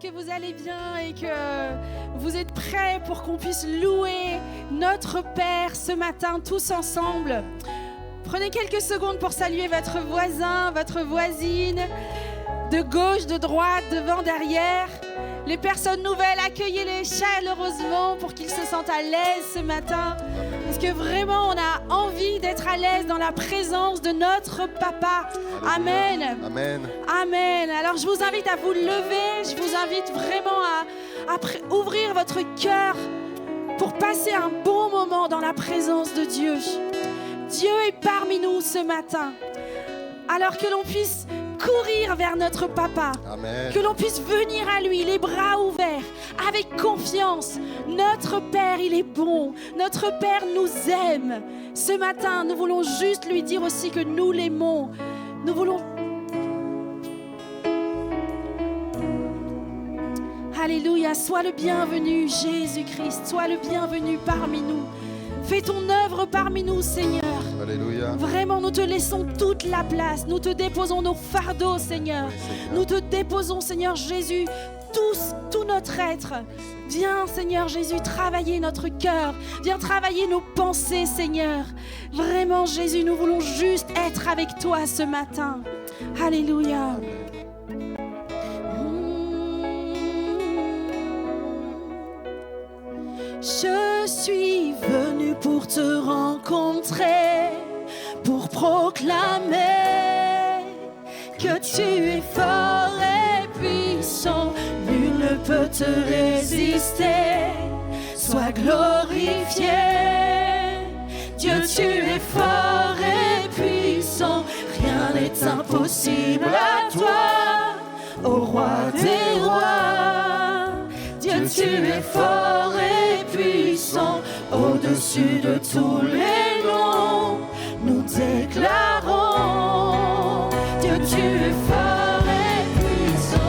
que vous allez bien et que vous êtes prêts pour qu'on puisse louer notre Père ce matin tous ensemble. Prenez quelques secondes pour saluer votre voisin, votre voisine, de gauche, de droite, devant, derrière. Les personnes nouvelles, accueillez-les chaleureusement pour qu'ils se sentent à l'aise ce matin. Parce que vraiment, on a envie d'être à l'aise dans la présence de notre Papa. Amen. Amen. Amen. Alors, je vous invite à vous lever. Je vous invite vraiment à ouvrir votre cœur pour passer un bon moment dans la présence de Dieu. Dieu est parmi nous ce matin. Alors que l'on puisse courir vers notre Papa. Amen. Que l'on puisse venir à lui, les bras ouverts, avec confiance. Notre Père, il est bon. Notre Père nous aime. Ce matin, nous voulons juste lui dire aussi que nous l'aimons. Nous voulons... Alléluia, sois le bienvenu, Jésus-Christ. Sois le bienvenu parmi nous. Fais ton œuvre parmi nous, Seigneur. Alléluia. Vraiment, nous te laissons toute la place. Nous te déposons nos fardeaux, Seigneur. Nous te déposons, Seigneur Jésus, tout notre être. Viens, Seigneur Jésus, travailler notre cœur. Viens travailler nos pensées, Seigneur. Vraiment, Jésus, nous voulons juste être avec toi ce matin. Alléluia. Je suis venu pour te rencontrer, pour proclamer que tu es fort et puissant. Nul ne peut te résister. Sois glorifié. Dieu, tu es fort et puissant. Rien n'est impossible à toi, ô roi des rois. Dieu, tu es fort et puissant, au-dessus de tous les noms, nous déclarons, Dieu, tu es fort et puissant.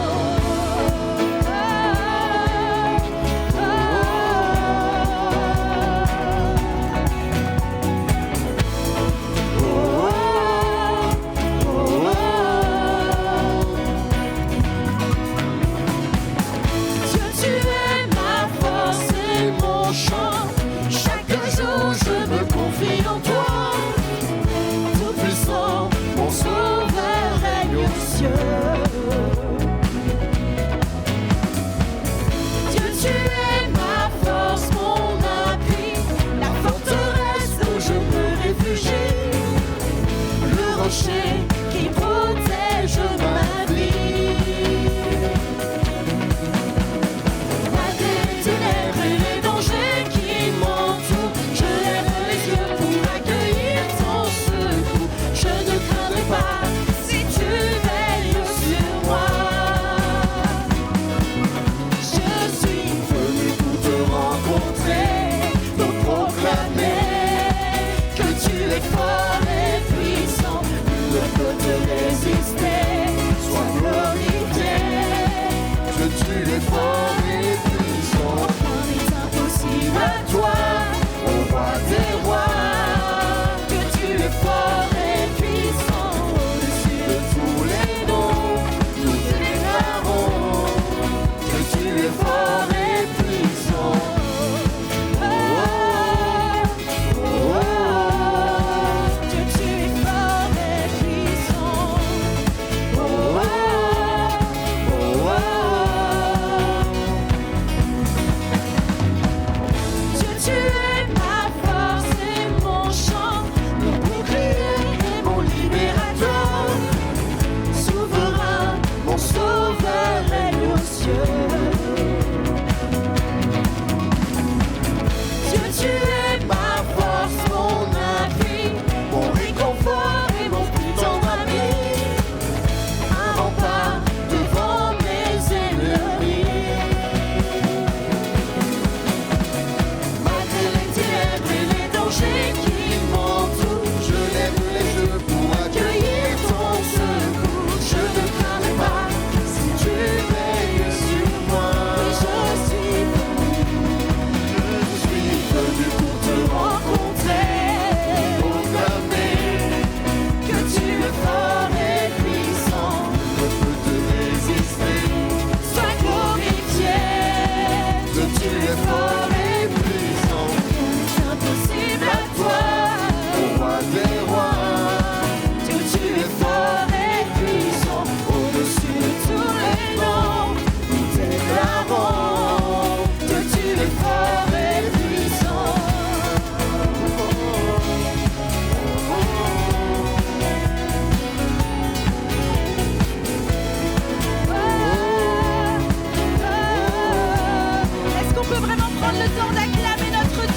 Chaque jour je me confie en toi. Tout puissant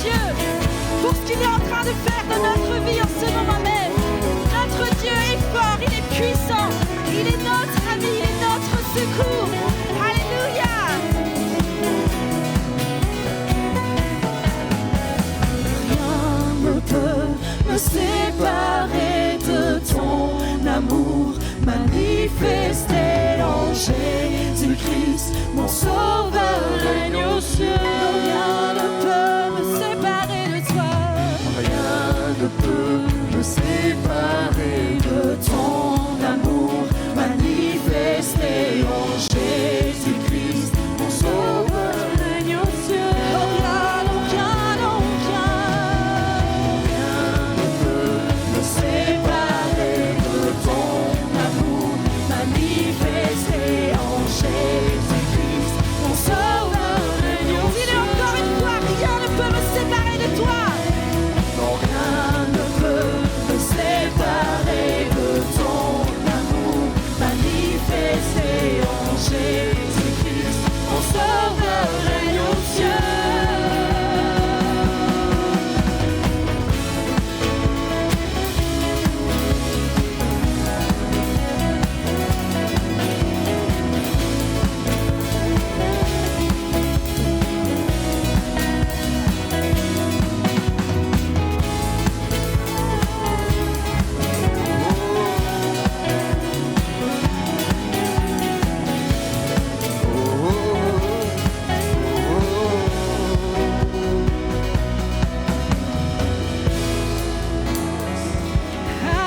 Dieu pour ce qu'il est en train de faire dans notre vie en ce moment même. Notre Dieu est fort, il est puissant, il est notre ami, il est notre secours. Alléluia. Rien ne peut me séparer de ton amour manifesté en Jésus-Christ, mon sauveur règne aux cieux. Rien ne peut me séparer de toi. Rien ne peut me séparer de ton amour manifesté en Jésus-Christ, mon sauveur règne aux cieux. Rien ne peut me séparer de ton amour manifesté en Jésus-Christ, mon sauveur règne aux cieux. Dis-le encore une fois, rien ne peut me séparer de toi. Non, rien ne peut me séparer de ton amour manifesté en Jésus-Christ, mon sauveur règne aux cieux.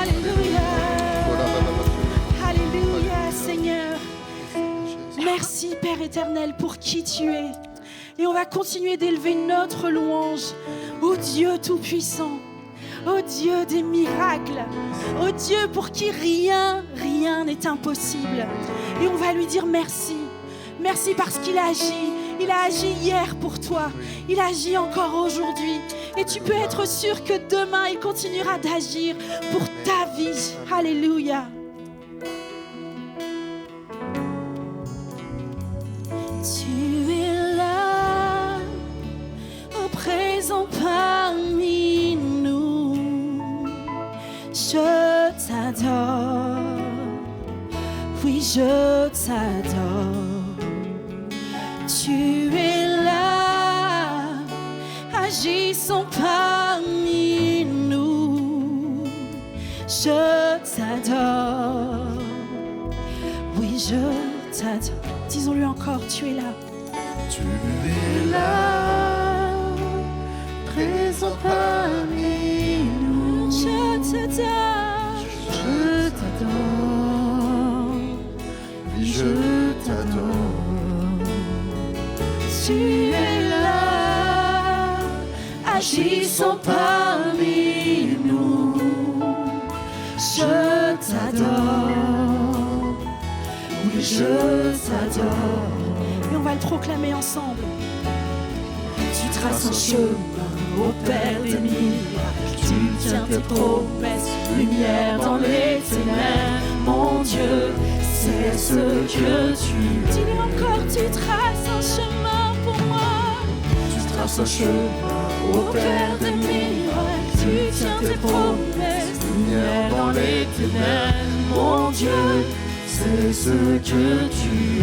Alléluia. Alléluia, Seigneur. Merci, Père éternel, pour qui tu es. Et on va continuer d'élever notre louange au Dieu Tout-Puissant, au Dieu des miracles, au Dieu pour qui rien n'est impossible. Et on va lui dire merci. Merci parce qu'il a agi. Il a agi hier pour toi. Il agit encore aujourd'hui. Et tu peux être sûr que demain, il continuera d'agir pour ta vie. Alléluia. Tu es là, au présent parmi nous. Je t'adore, oui je t'adore. Tu es là, agissons parmi nous. Je t'adore, oui je t'adore. Disons-le encore, tu es là. Tu es là, présent parmi nous. Je t'adore, je t'adore, oui je t'adore. Tu es là, agissons parmi nous. Je t'adore, oui je t'adore. Et on va le proclamer ensemble. Tu traces un chemin au Père des miracles. Tu tiens tes promesses, lumière dans les ténèbres. Mon Dieu, c'est ce que tu es. Dis-le encore, tu traces un chemin pour moi. Tu traces un chemin au Père des miracles. Tu tiens tes promesses, lumière dans les ténèbres. Mon Dieu, c'est ce que tu es.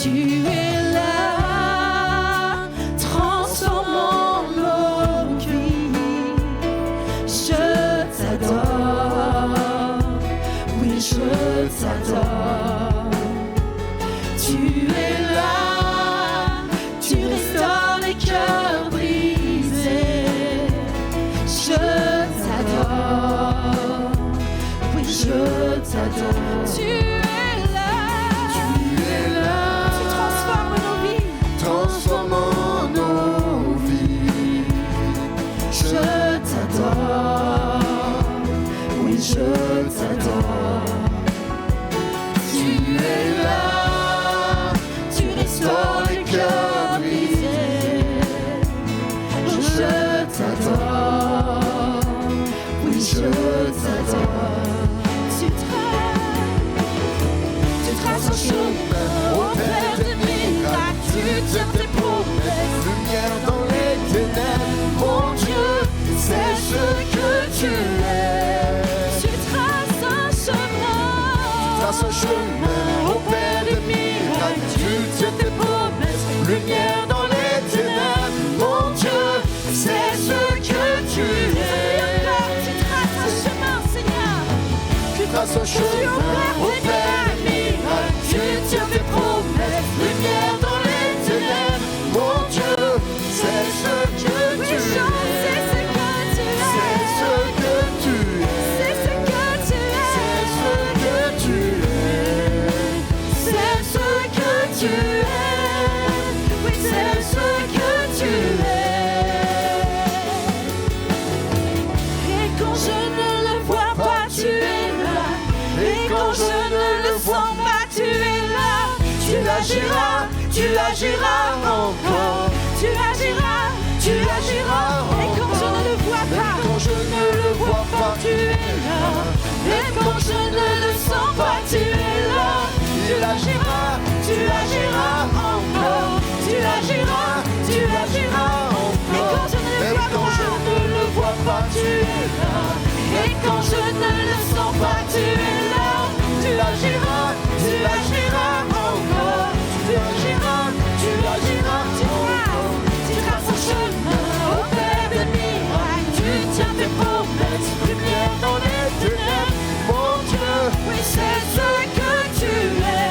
Tu es là, transformant nos vies. Je t'adore, oui je t'adore. Tu es là, tu restaures les cœurs brisés. Je t'adore, oui je t'adore. Tu es là. Tu es là, Tu transformes nos vies. transformant nos vies. Je t'adore, oui je t'adore. Tu es là, tu restaures les cœurs brisés. Je t'adore, oui je t'adore. Tu traces un chemin Au Père des miracles, tu tiens tes promesses, lumière dans traces un chemin au Père des miracles. Tu tiens tes promesses, lumière dans les ténèbres. Mon Dieu, c'est ce que tu es. C'est ce que tu es. C'est ce que tu es. C'est ce que tu es. C'est ce que tu es. Oui, c'est ce que tu es. Et quand je ne le vois pas, tu es là. Et quand je ne le sens pas, tu es là. Tu agiras, tu agiras encore. Tu agiras, tu agiras encore. Et quand je ne le vois pas, quand je ne le vois pas, tu es là. Et quand je ne le sens pas, tu es là. Tu agiras, tu agiras encore. Tu agiras, tu agiras encore. Et quand je ne le vois pas, tu es là. Et quand je ne le sens pas, tu es là. Tu agiras, tu agiras encore. Tu agiras, tu agiras encore. Tu traces un chemin au Père des miracles. Tu tiens tes promesses, lumière dans les ténèbres. Mon Dieu, oui, c'est ce que tu es.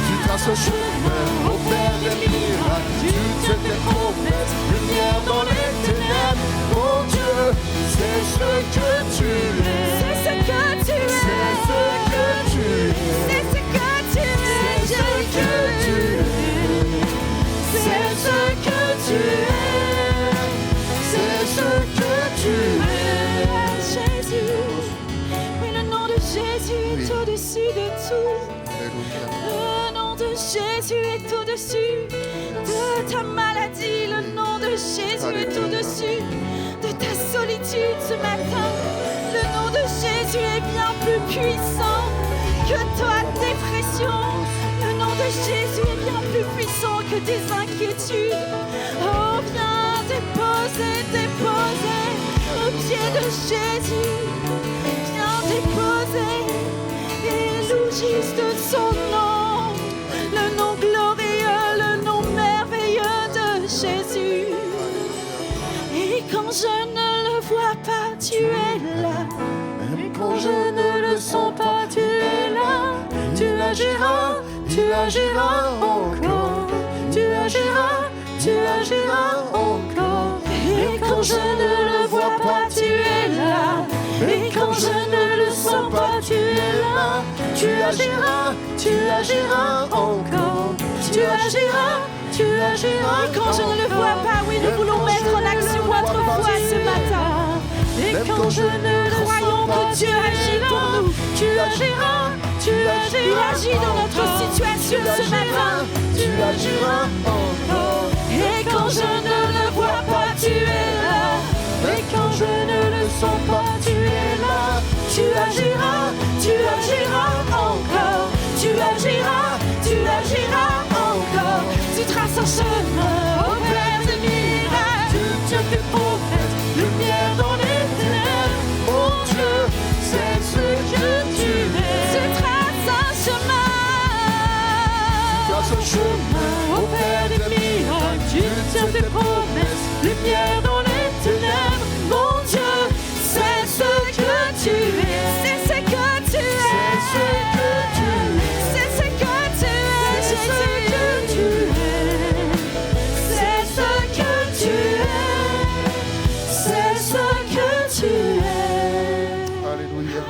Tu traces un chemin au Père des miracles. Tu tiens tes promesses, lumière dans les ténèbres. Mon Dieu, c'est ce que tu es. C'est ce que tu es. C'est ce que tu es. C'est ce que tu es. C'est ce que tu es. C'est ce que tu es. C'est ce que tu es. Jésus. Oui, le nom de Jésus est au-dessus de tout. Le nom de Jésus est au-dessus de ta maladie. Le nom de Jésus est au-dessus de ta solitude ce matin. Le nom de Jésus est bien plus puissant que ta dépression. Le nom de Jésus est bien plus puissant que tes inquiétudes. Oh, viens déposer, déposer au pied de Jésus. Viens déposer et loue juste son nom. Le nom glorieux, le nom merveilleux de Jésus. Et quand je ne le vois pas, tu es là. Et quand je ne le sens pas, tu es là. Tu agiras, tu agiras encore. Tu agiras, tu agiras encore. Et quand je ne le vois pas, tu es là. Et quand je ne le sens pas, tu es là. Tu agiras, tu agiras encore. Tu agiras, tu agiras. Et quand je ne le vois pas, oui, nous voulons mettre en action notre foi ce matin. Et quand je ne le croyons que Dieu agit pour nous, tu agiras, tu agis dans notre situation ce matin. Tu agiras encore. Et quand je ne le vois pas, tu es là. Et quand je ne le sens pas, tu es là. Tu agiras, tu agiras encore. Tu agiras, tu agiras encore. Tu traces un chemin au Père des miracles. Tu tiens tes promesses, lumière dans les ténèbres. Mon Dieu, c'est ce que tu es. Tu traces un chemin. Tu traces un chemin au Père des miracles. Tu tiens tes promesses, lumière dans les ténèbres. Mon Dieu, c'est ce que tu es. C'est ce que tu es. C'est ce que tu es. C'est ce que tu es. C'est ce que tu es. C'est ce que tu es. C'est ce que tu es. Alléluia.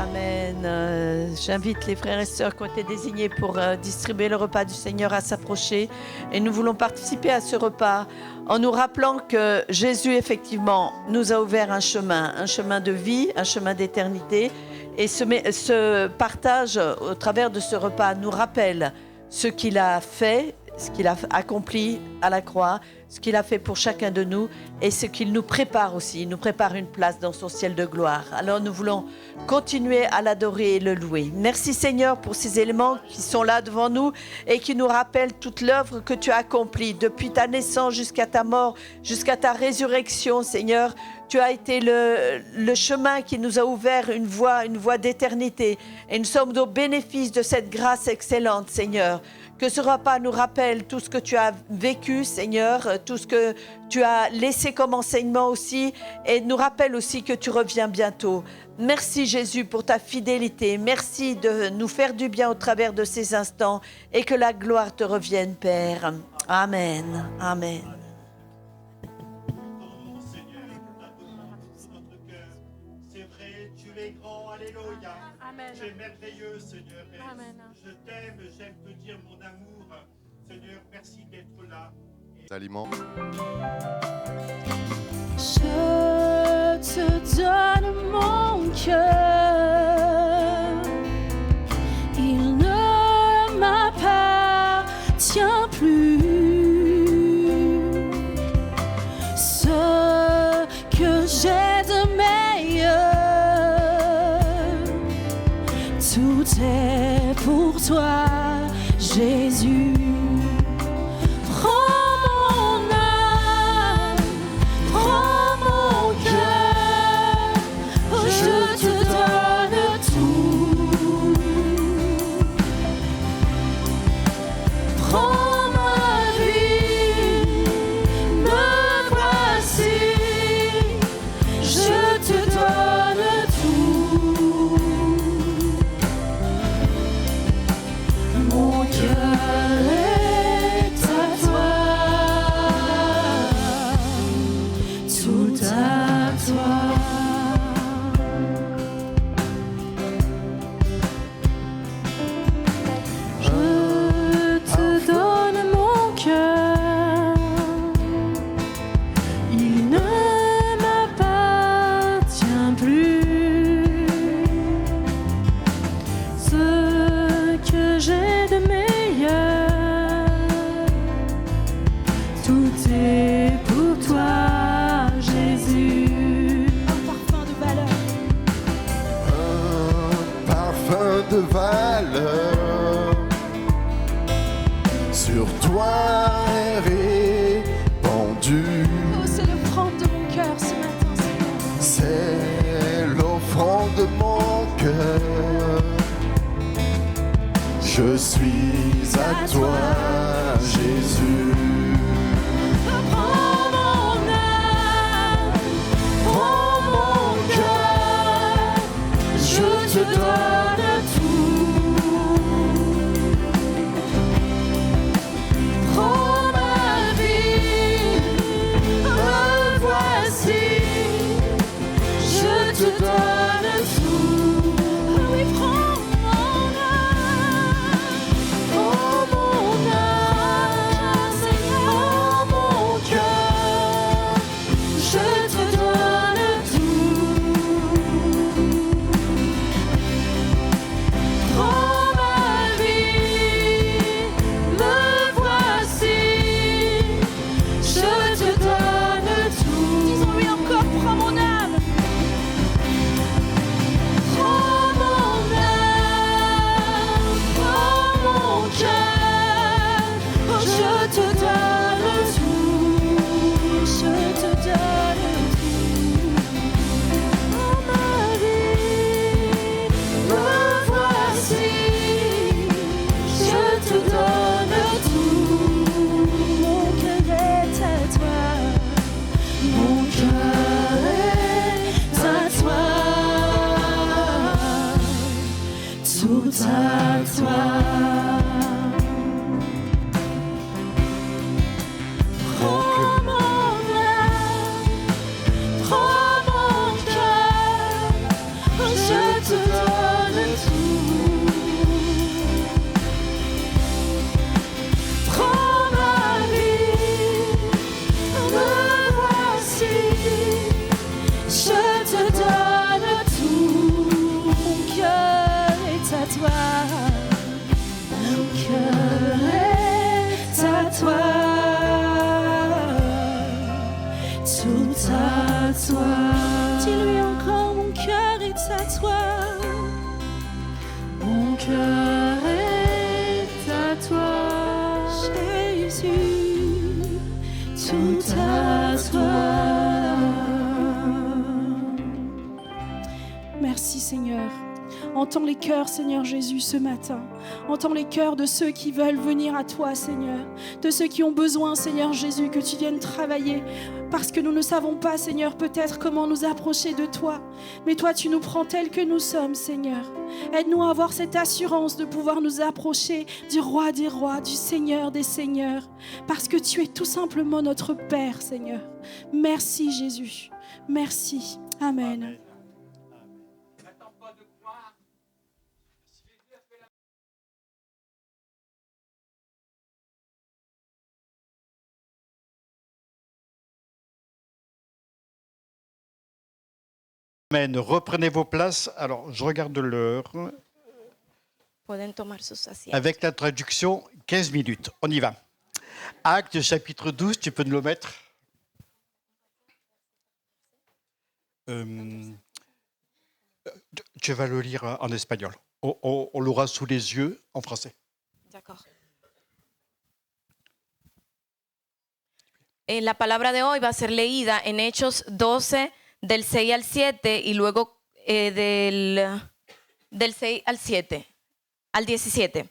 Amen. J'invite les frères et sœurs qui ont été désignés pour distribuer le repas du Seigneur à s'approcher. Et nous voulons participer à ce repas en nous rappelant que Jésus, effectivement, nous a ouvert un chemin de vie, un chemin d'éternité. Et ce partage au travers de ce repas nous rappelle ce qu'il a fait, ce qu'il a accompli à la croix, ce qu'il a fait pour chacun de nous et ce qu'il nous prépare aussi. Il nous prépare une place dans son ciel de gloire. Alors nous voulons continuer à l'adorer et le louer. Merci Seigneur pour ces éléments qui sont là devant nous et qui nous rappellent toute l'œuvre que tu as accomplie depuis ta naissance jusqu'à ta mort, jusqu'à ta résurrection, Seigneur. Tu as été le chemin qui nous a ouvert une voie d'éternité. Et nous sommes au bénéfice de cette grâce excellente, Seigneur. Que ce repas nous rappelle tout ce que tu as vécu, Seigneur, tout ce que tu as laissé comme enseignement aussi, et nous rappelle aussi que tu reviens bientôt. Merci Jésus pour ta fidélité. Merci de nous faire du bien au travers de ces instants et que la gloire te revienne, Père. Amen. Amen. C'est vrai, tu es grand, alléluia. Amen. Tu es merveilleux, Seigneur. Amen. Je t'aime, j'aime te dire mon amour. Seigneur, merci d'être là. Aliments. Je te donne mon cœur, il ne m'appartient plus. Ce que j'ai de meilleur, tout est pour toi, Jésus. Sur toi est répandu. Oh, c'est l'offrande de mon cœur ce matin, Seigneur. C'est l'offrande de mon cœur. Je suis à toi, Jésus. Prends mon âme, prends mon cœur, je te donne tout. Prends ma vie, me voici, je te donne tout. Oh oui, prends mon âme, Seigneur, mon cœur, je te donne tout. Prends ma vie, me voici, je te donne tout. Disons-lui encore, prends mon âme. Prends mon âme, prends mon cœur, oh, je te donne tout, je te donne tout. Prends ma vie, me voici, je te donne tout. Mon cœur est à toi, mon cœur est à toi, tout à toi. Prends mon âme, prends mon cœur, je te donne tout. Prends ma vie, me voici, je te donne tout. Mon cœur est à toi, mon cœur est à toi, tout à toi. Dis-lui encore, mon cœur est à toi, mon cœur est à toi, Jésus, tout à toi. Merci Seigneur. Entends les cœurs, Seigneur Jésus, ce matin. Entends les cœurs de ceux qui veulent venir à toi, Seigneur. De ceux qui ont besoin, Seigneur Jésus, que tu viennes travailler. Parce que nous ne savons pas, Seigneur, peut-être comment nous approcher de toi. Mais toi, tu nous prends tels que nous sommes, Seigneur. Aide-nous à avoir cette assurance de pouvoir nous approcher du roi des rois, du Seigneur des seigneurs. Parce que tu es tout simplement notre Père, Seigneur. Merci, Jésus. Merci. Amen. Amen. Reprenez vos places. Alors, je regarde l'heure. Pueden tomar sus asientos. Avec la traduction, 15 minutes. On y va. Actes chapitre 12, tu peux nous le mettre. Tu vas le lire en espagnol. On l'aura sous les yeux en français. D'accord. La palabra de hoy va a ser leída en Hechos 12, del 6 al 7 y luego del 6 al 7, al 17.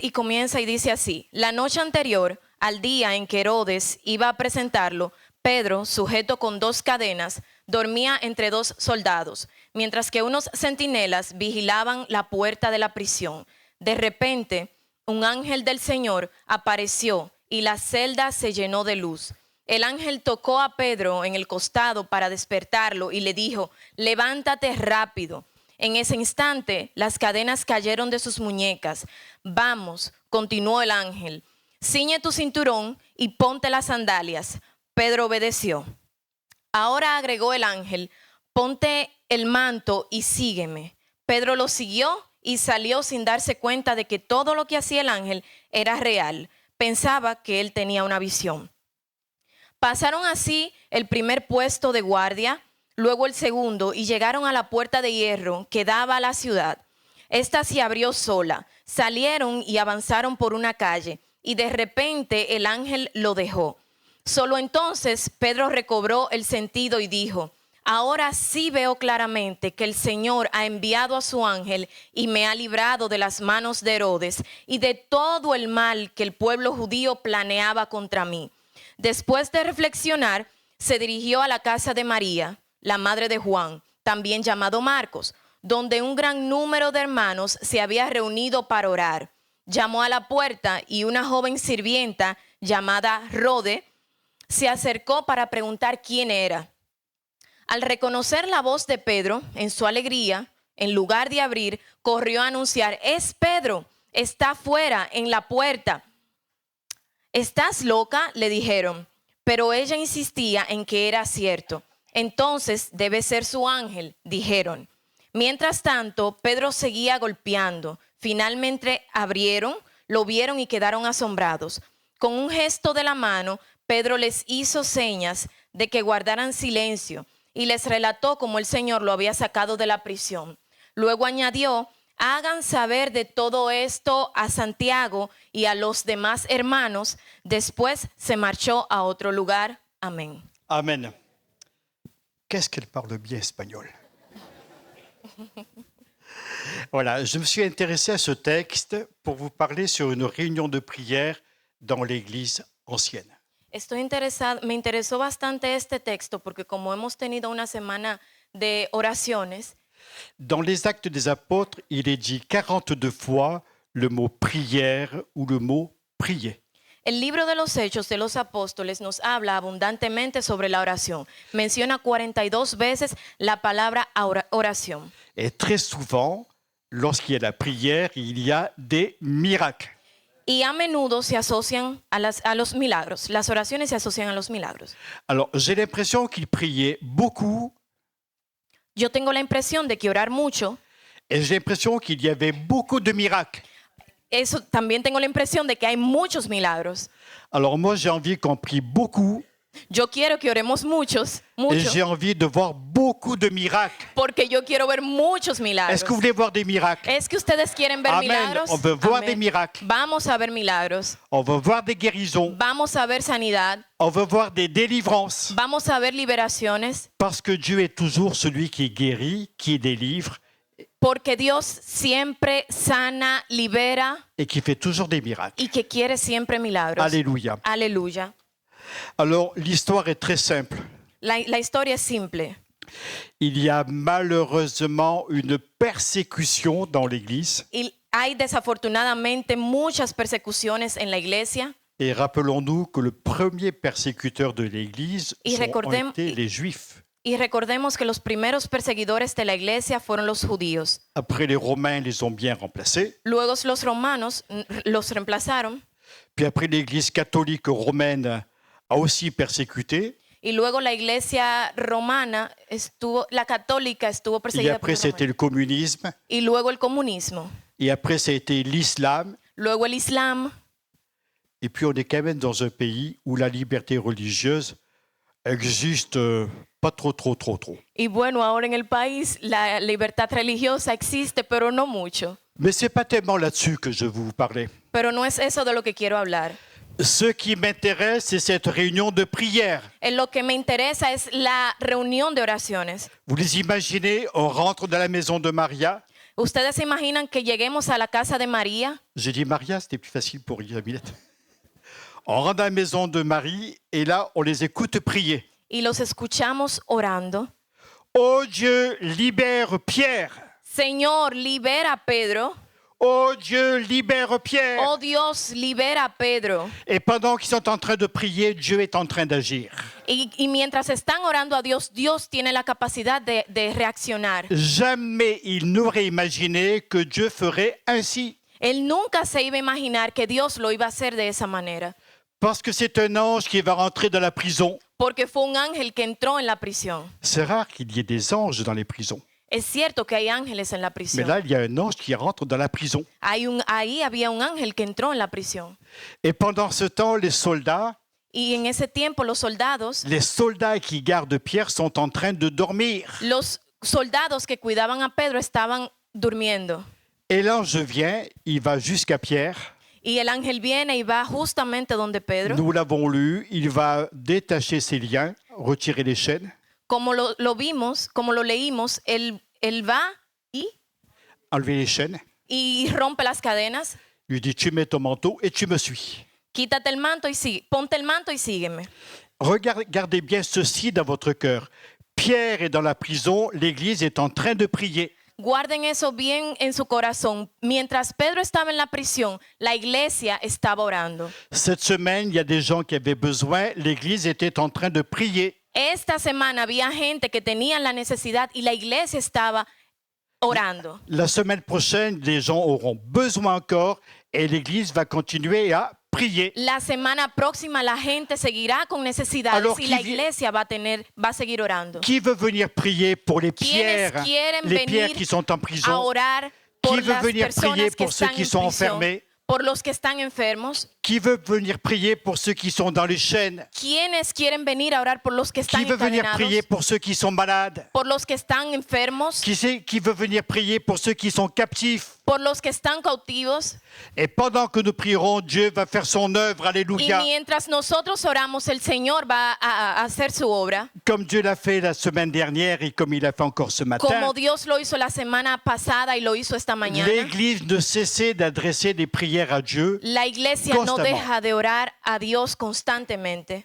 Y comienza y dice así: la noche anterior al día en que Herodes iba a presentarlo, Pedro, sujeto con 2 cadenas, dormía entre 2 soldados, mientras que unos centinelas vigilaban la puerta de la prisión. De repente, un ángel del Señor apareció y la celda se llenó de luz. El ángel tocó a Pedro en el costado para despertarlo y le dijo: levántate rápido. En ese instante, las cadenas cayeron de sus muñecas. Vamos, continuó el ángel, ciñe tu cinturón y ponte las sandalias. Pedro obedeció. Ahora, agregó el ángel, ponte el manto y sígueme. Pedro lo siguió y salió sin darse cuenta de que todo lo que hacía el ángel era real. Pensaba que él tenía una visión. Pasaron así el primer puesto de guardia, luego el segundo, y llegaron a la puerta de hierro que daba a la ciudad. Esta se abrió sola. Salieron y avanzaron por una calle, y de repente el ángel lo dejó. Solo entonces Pedro recobró el sentido y dijo: ahora sí veo claramente que el Señor ha enviado a su ángel y me ha librado de las manos de Herodes y de todo el mal que el pueblo judío planeaba contra mí. Después de reflexionar, se dirigió a la casa de María, la madre de Juan, también llamado Marcos, donde un gran número de hermanos se había reunido para orar. Llamó a la puerta y una joven sirvienta llamada Rode se acercó para preguntar quién era. Al reconocer la voz de Pedro, en su alegría, en lugar de abrir, corrió a anunciar: es Pedro, está afuera en la puerta. ¿Estás loca?, le dijeron, pero ella insistía en que era cierto. Entonces debe ser su ángel, dijeron. Mientras tanto, Pedro seguía golpeando. Finalmente abrieron, lo vieron y quedaron asombrados. Con un gesto de la mano, Pedro les hizo señas de que guardaran silencio y les relató cómo el Señor lo había sacado de la prisión. Luego añadió: hagan saber de todo esto a Santiago y a los demás hermanos. Después se marchó a otro lugar. Amén. Amen. Qu'est-ce qu'elle parle bien espagnol? Voilà, je me suis intéressé à ce texte pour vous parler sur une réunion de prière dans l'église ancienne. Me interesó bastante este texto porque como hemos tenido una semana de oraciones, Dans les Actes des Apôtres, il est dit 42 fois le mot prière ou le mot prier. el libro de los Hechos de los Apóstoles nos habla abundantemente sobre la oración. Menciona 42 veces la palabra oración. Et très souvent, lorsqu'il y a la prière, il y a des miracles. Y a menudo se asocian a los milagros. Las oraciones se asocian a los milagros. Alors, j'ai l'impression qu'ils priaient beaucoup Yo tengo la impresión de que orar mucho, et j'ai l'impression qu'il y avait beaucoup de miracles. eso también tengo la impresión de que hay muchos milagros. Alors moi, j'ai envie qu'on prie beaucoup Yo quiero que oremos mucho, et j'ai envie de voir beaucoup de miracles. porque yo quiero ver muchos milagros. Est-ce que vous voulez voir des miracles? ¿Es que ustedes quieren ver Amen. milagros? On veut voir Amén. des miracles. Vamos a ver milagros. On veut voir des guérisons. Vamos a ver sanidad. On veut voir des délivrances. Vamos a ver liberaciones. Parce que Dieu est toujours celui qui guérit, qui délivre, Porque Dios siempre sana, libera et qui fait toujours des miracles. y que quiere siempre milagros. Alléluia. Aleluya. Alors, l'histoire est très simple. La historia es simple. Il y a malheureusement une persécution dans l'Église. Y hay desafortunadamente muchas persecuciones en la iglesia. Et rappelons-nous que le premier persécuteur de l'Église Y ont été les Juifs. Y recordemos que los primeros perseguidores de la iglesia fueron los judíos. Après, les Romains les ont bien remplacés. Luego los romanos los reemplazaron. Puis après, l'Église catholique romaine a aussi persécuté. Y luego la iglesia romana la católica estuvo Et perseguida por après, los c'était romanos. le communisme. Y luego el comunismo. Et après, ça a été l'islam. Luego el islam. Et puis, on est quand même dans un pays où la liberté religieuse existe pas trop. Y bueno, ahora en el país la libertad religiosa existe, pero no mucho. Mais c'est pas tellement là-dessus que je veux vous parler. Pero no es eso de lo que quiero hablar. Ce qui m'intéresse, c'est cette réunion de prière. En lo que me interesa es la reunión de oraciones. Vous les imaginez, on rentre dans la maison de Maria. ¿Ustedes se imaginan que lleguemos a la casa de María? J'ai dit Maria, c'était plus facile pour Yamilette. On rentre dans la maison de Marie et là, on les écoute prier. Y los escuchamos orando. Oh Dieu, libère Pierre. Señor, libera a Pedro. Oh Dieu, libère Pierre. Oh Dios, libera a Pedro. Et pendant qu'ils sont en train de prier, Dieu est en train d'agir. Y mientras están orando a Dios, Dios tiene la capacidad de reaccionar. Jamais il n'aurait imaginé que Dieu ferait ainsi. Él nunca se iba a imaginar que Dios lo iba a hacer de esa manera. Parce que c'est un ange qui va rentrer dans la prison. Porque fue un ángel que entró en la prisión. C'est rare qu'il y ait des anges dans les prisons. Es cierto que hay ángeles en la Mais prisión. là, il y a un ange qui rentre dans la prison. Ahí había un ángel que entró en la prisión. Et pendant ce temps, les soldats Y en ese tiempo los soldados qui gardent Pierre sont en train de dormir. Los soldados que cuidaban a Pedro estaban durmiendo. Et l'ange vient, il va jusqu'à Pierre. Y el ángel viene y va justamente donde Pedro. Nous l'avons lu, il va détacher ses liens, retirer les chaînes. Como lo vimos, como lo leímos, él va Enlever les chaînes. y rompe las cadenas. Il lui dit, tu mets ton manteau et tu me suis. Quítate el manto ponte el manto y sígueme. Regardez bien ceci dans votre cœur. Pierre est dans la prison, l'Église est en train de prier. Guarden eso bien en su corazón. Mientras Pedro estaba en la prisión, la iglesia estaba orando. Cette semaine, il y a des gens qui avaient besoin, l'Église était en train de prier. Esta semana había gente que tenía la necesidad y la iglesia estaba orando. La semaine prochaine, les gens auront besoin encore et l'Église va continuer à prier. La semana próxima la gente seguirá con necesidades Alors, y la iglesia va a seguir orando. Qui veut venir prier pour les ¿Quiénes pierres, quieren les pierres venir qui sont en A prison? orar por Qui veut las venir prier personas que pour ceux están qui en sont prisión, enfermés? por los que están enfermos? Qui veut venir prier pour ceux qui sont dans les chaînes? ¿Quiénes quieren venir a orar por los que están Qui veut venir encadenados? prier pour ceux qui sont malades? Por los que están enfermos, Qui veut venir prier pour ceux qui sont captifs? por los que están cautivos. Et pendant que nous prierons, Dieu va faire son œuvre. Y Alléluia. mientras nosotros oramos, el Señor va a hacer su obra. Comme Dieu l'a fait la semaine dernière et comme il a fait encore ce matin. Como Dios lo hizo la semana pasada y lo hizo esta mañana. L'Église ne cessait d'adresser des prières à Dieu. La iglesia no Constamment. deja de orar a Dios constantemente.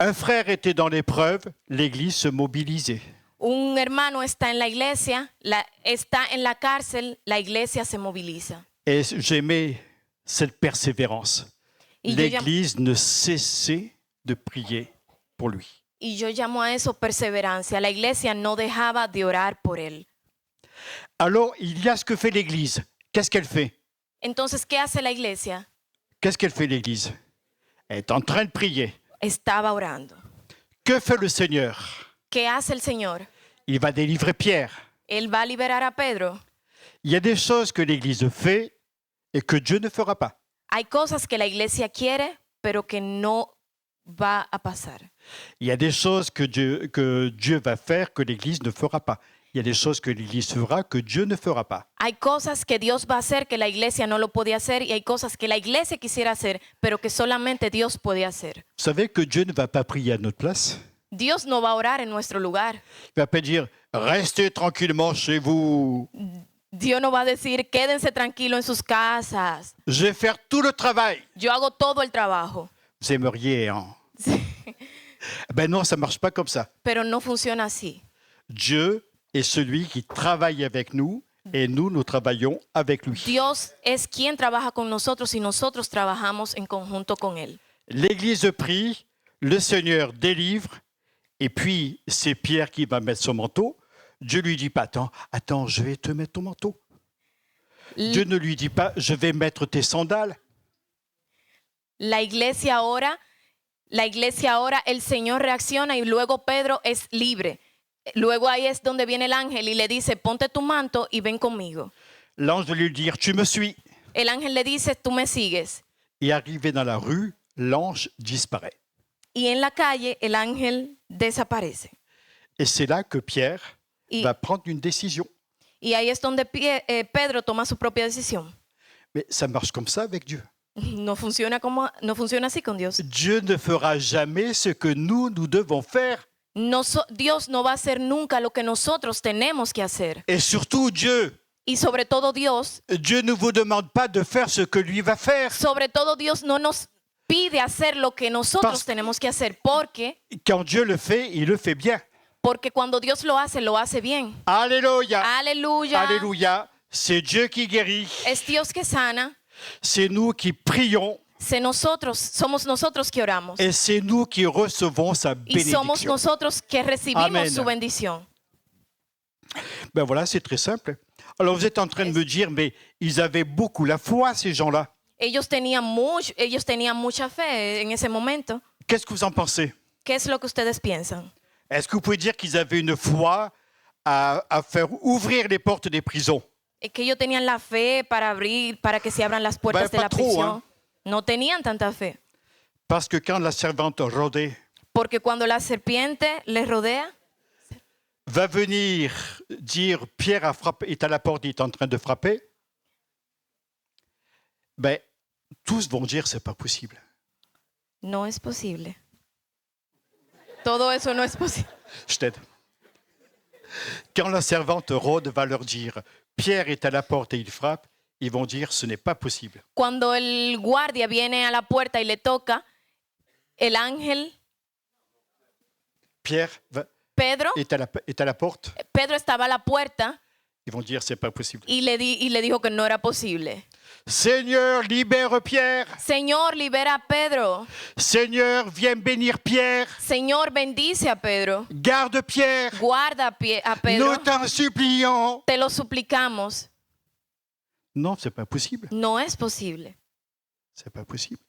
Un frère était dans l'épreuve, l'Église se mobilisait. Un hermano está en la iglesia, está en la cárcel, la iglesia se moviliza. Et j'aimais cette persévérance. Y yo, L'Église ne cessait de prier pour lui. y yo llamo a eso perseverancia. La iglesia no dejaba de orar por él. Alors, il y a ce que fait l'Église. Qu'est-ce qu'elle fait? Entonces, ¿qué hace la iglesia? Qu'est-ce qu'elle fait l'Église? Elle est en train de prier. Estaba orando. Que fait le Seigneur? ¿Qué hace el Señor? Il va délivrer Pierre. Él va a liberar a Pedro. Il y a des choses que l'Église fait et que Dieu ne fera pas. Hay cosas que la iglesia quiere, pero que no va a pasar. Il y a des choses que Dieu va faire que l'Église ne fera pas. Il y a des choses que l'Église fera que Dieu ne fera pas. Hay cosas que Dios va a hacer que la iglesia no lo puede hacer y hay cosas que la iglesia quisiera hacer, pero que solamente Dios puede hacer. Vous savez que Dieu ne va pas prier à notre place. Dios no va a orar en nuestro lugar. Il va pas dire restez tranquillement chez vous. Dios no va a decir, quédense tranquilos en sus casas. Je vais faire tout le travail. Yo hago todo el trabajo. Vous aimeriez, hein? Ben non, ça marche pas comme ça. Pero no funciona así. Dieu est celui qui travaille avec nous et nous travaillons avec lui. Dios es quien trabaja con nosotros y nosotros trabajamos en conjunto con Él. L'Église prie, le Seigneur délivre, et puis c'est Pierre qui va mettre son manteau. Dieu lui dit pas, attends, je vais te mettre ton manteau. Dieu ne lui dit pas, je vais mettre tes sandales. La iglesia ora, el Señor reacciona y luego Pedro es libre. Luego ahí es donde viene el ángel y le dice, ponte tu manto y ven conmigo. L'ange va lui dire, tu me suis. El ángel le dice, tú me sigues. Et arrivé dans la rue, l'ange disparaît. Y en la calle el ángel desaparece. Et c'est là que Pierre Y, va prendre une décision. y ahí es donde Pedro toma su propia decisión. Mais ça marche comme ça avec Dieu. No funciona así con Dios. Dieu ne fera jamais ce que nous devons faire. Dios no va a hacer nunca lo que nosotros tenemos que hacer. Et surtout, Dieu Y sobre todo Dios ne vous demande pas de faire ce que lui va faire. no nos pide hacer lo que nosotros tenemos que hacer, porque Quand Dieu le fait, il le fait bien. cuando Dios lo hace bien. Alléluia. Aleluya. Alléluia. C'est Dieu qui guérit. Es Dios que sana. C'est nous qui prions. Somos nosotros que oramos. Et c'est nous qui recevons sa Y somos bénédiction. nosotros que recibimos Amen. su bendición. Ben voilà, c'est très simple. Alors vous êtes en train de me dire, mais ils avaient beaucoup la foi, ces gens-là. Ellos tenían mucha fe en ese momento. Qu'est-ce que vous en pensez? ¿Qué es lo que ustedes piensan? Est-ce que vous pouvez dire qu'ils avaient une foi à faire ouvrir les portes des prisons? Es que ellos tenían la fe para que se abran las puertas de Pas la trop, prisión. hein. No tenían tanta fe. Parce que quand la servante rôdait Porque cuando la serpiente les rodea, va venir dire Pierre est à la porte, il est en train de frapper, ben, tous vont dire c'est pas possible. no es posible. Todo eso no es posible. Je t'aide. Quand la servante rôde va leur dire Pierre est à la porte et il frappe, ils vont dire ce n'est pas possible. Cuando el guardia viene a la puerta y le toca, el ángel, Pierre Pedro est à la porte, estaba a la puerta ils vont dire c'est pas possible. y le dijo que no era posible. Seigneur, libère Pierre. Señor, libera a Pedro. Seigneur, viens bénir Pierre. Señor, bendice a Pedro. Garde Pierre. Guarda a Pedro. Nous t'en supplions. Te lo suplicamos. Non, c'est pas possible. No es posible. C'est pas possible.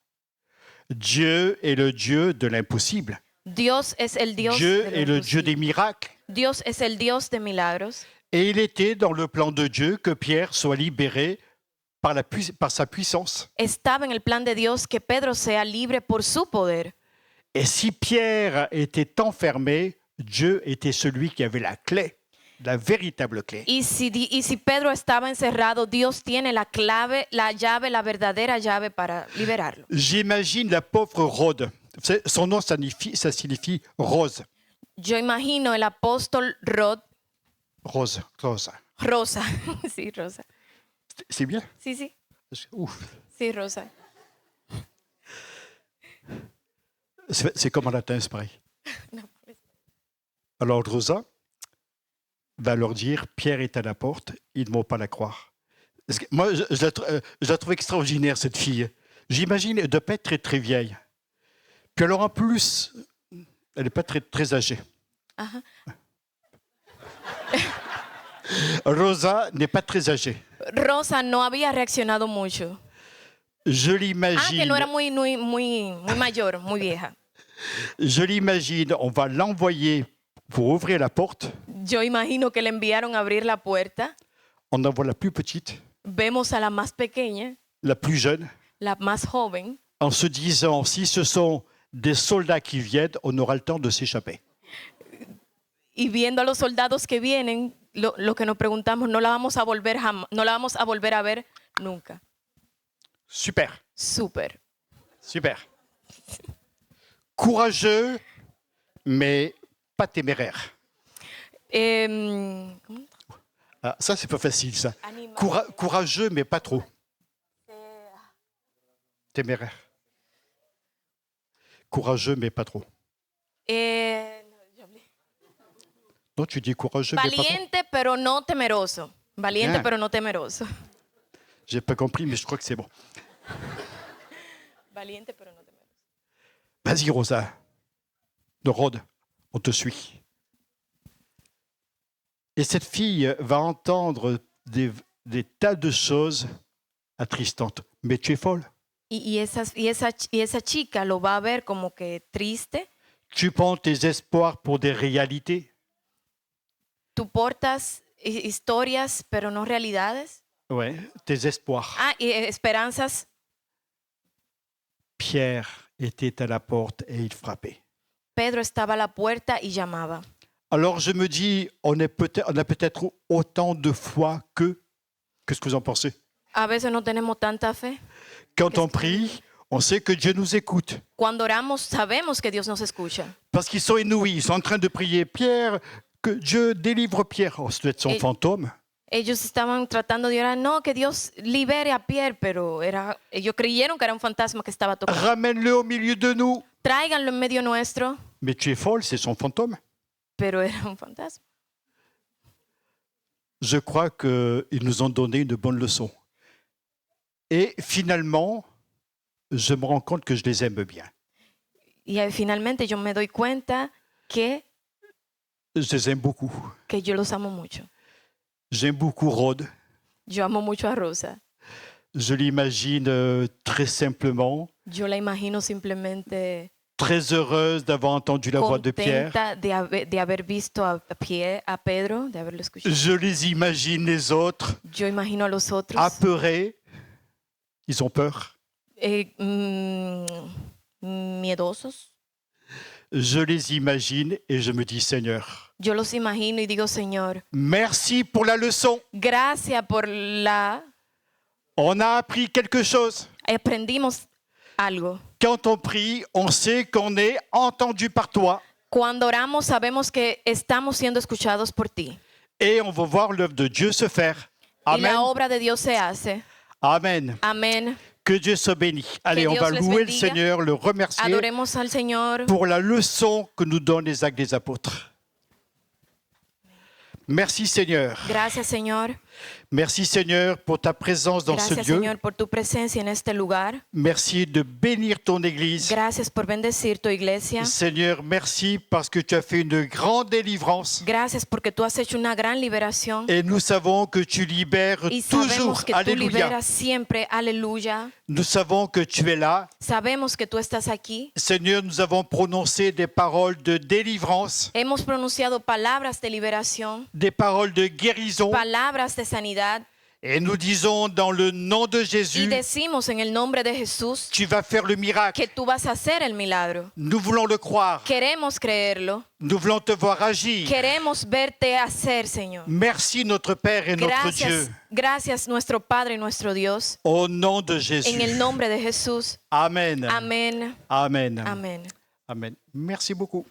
Dieu est le Dieu de l'impossible. Dios es el Dios Dieu de lo est le Dieu des imposible. miracles. Dios es el Dios de milagros. Et il était dans le plan de Dieu que Pierre soit libéré par sa puissance. Estaba en el plan de Dios que Pedro sea libre por su poder. Et si Pierre était enfermé, Dieu était celui qui avait la clé, la véritable clé. Y si Pedro estaba encerrado, Dios tiene la clave, la llave, la verdadera llave para liberarlo. J'imagine la pauvre Rhode. Son nom, ça signifie rose. Yo imagino el apóstol Rose. Rosa. Sí, Rosa. C'est bien? Sí, sí. Ouf. Sí, Rosa. C'est comme en latin, c'est pareil. Alors Rosa va leur dire, Pierre est à la porte, ils ne vont pas la croire. Parce que moi, je la trouve extraordinaire, cette fille. J'imagine, elle ne doit pas être très, très vieille. Puis alors en plus, elle n'est pas très, très âgée. Ajá. Rosa n'est pas très âgée. Rosa no había reaccionado mucho. Je Que l'imagine. no era muy mayor, muy vieja. Je l'imagine, on va l'envoyer pour ouvrir la porte. Yo imagino que le enviaron a abrir la puerta. On envoie la plus petite, Vemos a la más pequeña, la plus jeune, la más joven, en se disant, si ce sont des soldats qui viennent, on aura le temps de s'échapper. y viendo a los soldados que vienen, lo que nos preguntamos, no la vamos a volver a ver nunca. Super, Súper. super. Courageux, mais pas téméraire. ¿Cómo? Ah, ça, c'est pas facile, ça. Anima- Courageux, mais pas trop. Téméraire. Courageux, mais pas trop. Non, tu dis courageux, mais pas trop. Valiente pero no temeroso. Valiente Bien. pero no temeroso. J'ai pas compris, mais je crois que c'est bon. Valiente pero no temeroso. Vas-y, Rosa. De Rhodes, on te suit. Et cette fille va entendre des tas de choses attristantes. Mais tu es folle. Y esa chica lo va a ver como que triste. Tu prends tes espoirs pour des réalités. Tú portas historias pero no realidades. Ouais, tes espoirs. Ah, y esperanzas. Pierre était à la porte et il frappait. Pedro estaba a la puerta y llamaba. Alors je me dis, on a peut-être autant de foi que... Qu'est-ce que vous en pensez? A veces no tenemos tanta fe. Quand on prie, on sait que Dieu nous écoute. Cuando oramos sabemos que Dios nos escucha. Parce qu'ils sont inouïs, ils sont en train de prier Pierre, que Dieu délivre Pierre. Oh, ça doit être son Et- fantôme. Ellos estaban tratando de orar, no, que Dios libere a Pierre, pero ellos creyeron que era un fantasma que estaba tocando. Ramène-le au milieu de nous. Tráiganlo en medio nuestro, Mais tu es folle, c'est son fantôme. pero era un fantasma. Je crois qu'ils nous ont donné une bonne leçon. Et finalement, je me rends compte que je les aime bien. Y finalmente yo me doy cuenta que Je les aime beaucoup. yo los amo mucho. J'aime beaucoup Rhodes. Yo amo mucho a Rosa. Je l'imagine très simplement, Yo la imagino simplemente très heureuse d'avoir entendu la voix de Pierre. contenta de haber visto a Pedro, de haberlo escuchado. Je les imagine les autres, Yo imagino a los otros apeurés. Ils ont peur. Miedosos. Je les imagine et je me dis, Seigneur, Yo los imagino y digo, Señor, merci pour la leçon. gracias por On a appris quelque chose. aprendimos algo. Quand on prie, on sait qu'on est entendu par toi Cuando oramos sabemos que estamos siendo escuchados por ti. et on va voir l'œuvre de Dieu se faire. Y Amen. la obra de Dios se hace. Amen. Amén. Que Dieu soit béni. Allez, on Dios va les louer le bendiga. Seigneur, le remercier Adoremos al Señor pour la leçon que nous donnent les actes des apôtres. Merci Seigneur. Gracias, Señor. Merci Seigneur pour ta présence dans ce Gracias, lieu. Señor, por tu presencia en este lugar. Merci de bénir ton Église. Gracias por bendecir tu iglesia. Seigneur, merci parce que tu as fait une grande délivrance. Gracias porque tú has hecho una gran liberación. Et nous savons que tu libères Y toujours. sabemos que tú Alléluia. liberas siempre. Aleluya. Nous savons que tu es là. Sabemos que tú estás aquí. Seigneur, nous avons prononcé des paroles de délivrance, Hemos pronunciado palabras de liberación, des paroles de guérison. palabras de sanidad. Et nous disons dans le nom de Y Jésus, decimos en el nombre de Jesús tu vas faire le miracle. que tú vas a hacer el milagro. Nous voulons le croire. Queremos creerlo. Nous voulons te voir agir. Queremos verte hacer, Señor. Merci notre Père et notre Gracias, Dieu. gracias nuestro Padre y nuestro Dios. Au nom de Jésus. En el nombre de Jesús. Amen. Amén. Amen. Amén. Amen. Merci beaucoup.